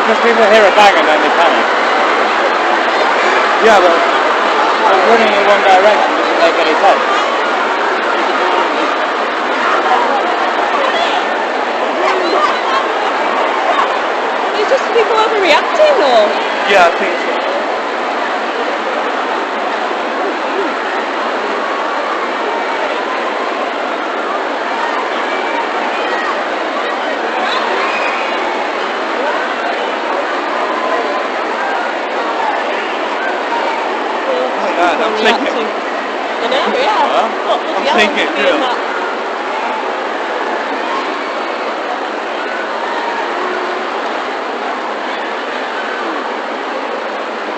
Because people hear a bang and then they panic. Yeah, but Running in one direction doesn't make any sense. It's just people overreacting, or? yeah, I think so. I'm thinking. I know, yeah. What was I'm the thinking, element in yeah. that?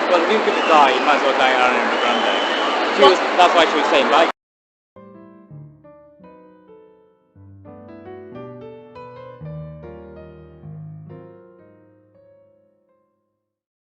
Well, if you're going to die, you might as well die Aрианы Гранде. That's why she was saying bye